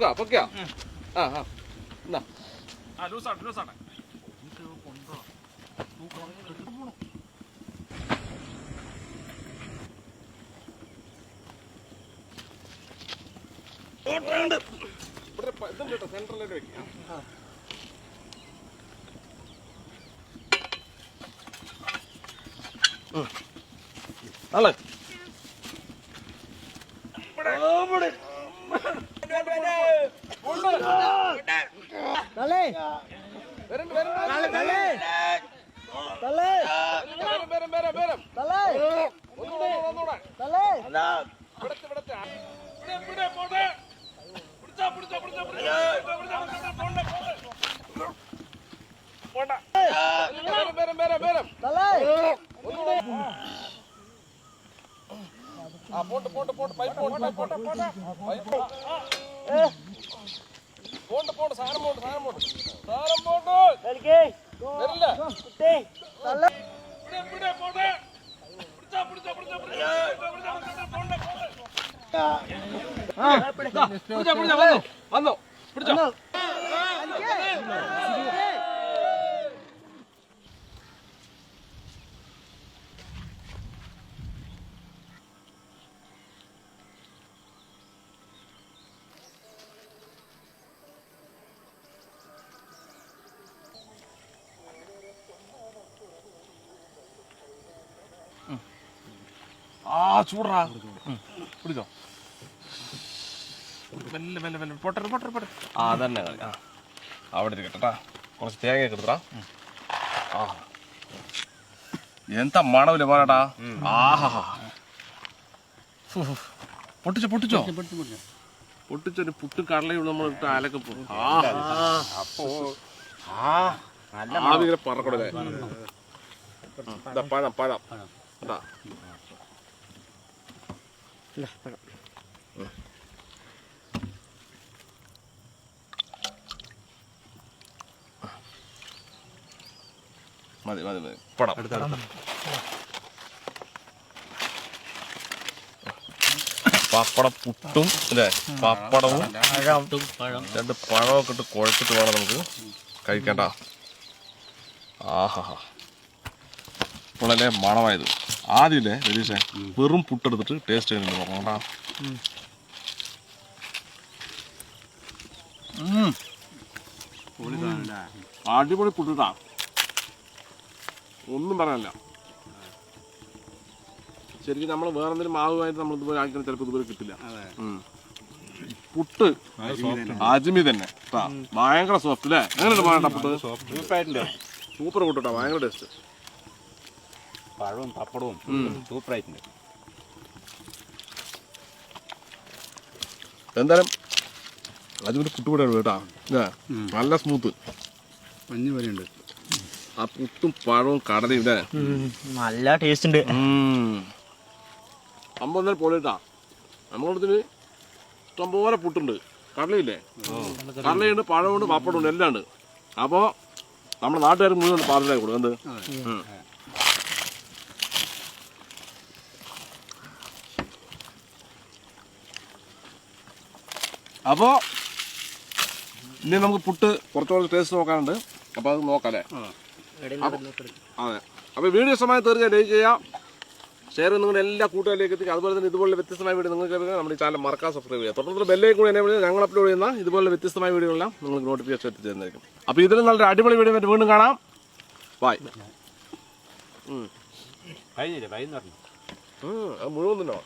പൊക്കാ ആ ആ എന്നാ ലൂസാണ് സെൻട്രലിലേക്ക് വെക്കാം ആളെ വന്നോ പിടിച്ചോ ചൂടാ പിടിച്ചോ പൊട്ടെ ആ തന്നെ ആ അവിടെ ഇരിക്കട്ടെ കുറച്ച് തേങ്ങ എടുത്തടാ ആ എന്താ മണവില്ല പോരാട്ടാ ആഹാ പൊട്ടിച്ചോ പൊട്ടിച്ചൊരു പുട്ടും കടലയും നമ്മൾ ഇട്ട് അലക്കെ പോകും ആദ്യം പറക്കടല്ലേ പഴം കേട്ടാ മതി പടം പപ്പടം പുട്ടും അല്ലേ പപ്പടവും രണ്ട് പഴമൊക്കെ ഇട്ട് കുഴച്ചിട്ട് വേണം നമുക്ക് കഴിക്കണ്ട ആഹാ ഇപ്പോഴല്ലേ മണമായത് ആദ്യമല്ലേ രതീഷേ വെറും പുട്ടെടുത്തിട്ട് ടേസ്റ്റ് ചെയ്യുന്നുണ്ട് നോക്കണ്ടാ അടിപൊളി പുട്ടിട്ടാ ഒന്നും പറയാനില്ല ശരിക്കും നമ്മൾ വേറെ എന്തെങ്കിലും മാവുമായിട്ട് നമ്മൾ ഇതുപോലെ ആക്കിയാൽ ചിലപ്പോൾ ഇതുപോലെ കിട്ടില്ല പുട്ട് അജ്മി തന്നെ ഭയങ്കര സോഫ്റ്റ് അല്ലേ എങ്ങനെയുണ്ട് പറയണ്ട പുട്ട് സൂപ്പർ പുട്ടാ ഭയങ്കര ടേസ്റ്റ് പഴവും പപ്പടവും സൂപ്പറായിട്ടുണ്ട് എന്തായാലും അജ്മിന്റെ പുട്ട് കൂടെയാണ് കേട്ടാ നല്ല സ്മൂത്ത് മഞ്ഞ് പോലെയുണ്ട് ആ പുട്ടും പഴവും കടലയും ഇല്ലേ നല്ല ടേസ്റ്റ് ഉണ്ട് അമ്പൊന്നര പോലെട്ടാ നമ്മളോടത്തിന് ഇഷ്ടംപോലെ പുട്ടുണ്ട് കടലയില്ലേ കടലയുണ്ട് പഴമുണ്ട് പപ്പടമുണ്ട് എല്ലാം ഉണ്ട് അപ്പോൾ നമ്മുടെ നാട്ടുകാർ മുഴുവൻ പാർസലായി കൊടുക്കും എന്ത് അപ്പോൾ ഇനി നമുക്ക് പുട്ട് കുറച്ചുകൂടെ ടേസ്റ്റ് നോക്കാനുണ്ട് അപ്പോൾ അത് നോക്കാം അല്ലേ അതെ അപ്പോൾ വീഡിയോ ഇഷ്ടമായി തീർച്ചയായും ലൈക്ക് ചെയ്യാം ഷെയർ നിങ്ങളുടെ എല്ലാ കൂട്ടുകാരിലേക്ക് എത്തിക്കുക അതുപോലെ തന്നെ ഇതുപോലെ വ്യത്യസ്തമായ വീഡിയോ നിങ്ങൾക്ക് നമ്മുടെ ഈ ചാനൽ മറക്കാൻ സബ്സ്ക്രൈബ് ചെയ്യുക തുടർന്ന് ബെല്ലേക്ക് കൂടി എന്നെ ഞങ്ങൾ അപ്ലോഡ് ചെയ്യുന്ന ഇതുപോലെ വ്യത്യസ്തമായ വീഡിയോകളെല്ലാം നിങ്ങൾക്ക് നോട്ടിഫിക്കേഷൻ എത്തിച്ചേർന്നായിരിക്കും അപ്പോൾ ഇതിലും നല്ലൊരു അടിപൊളി വീഡിയോ ആയിട്ട് വീണ്ടും കാണാം ബൈ കഴിഞ്ഞില്ലേ വൈകുന്നേരം മുഴുവൻ തിന്നോ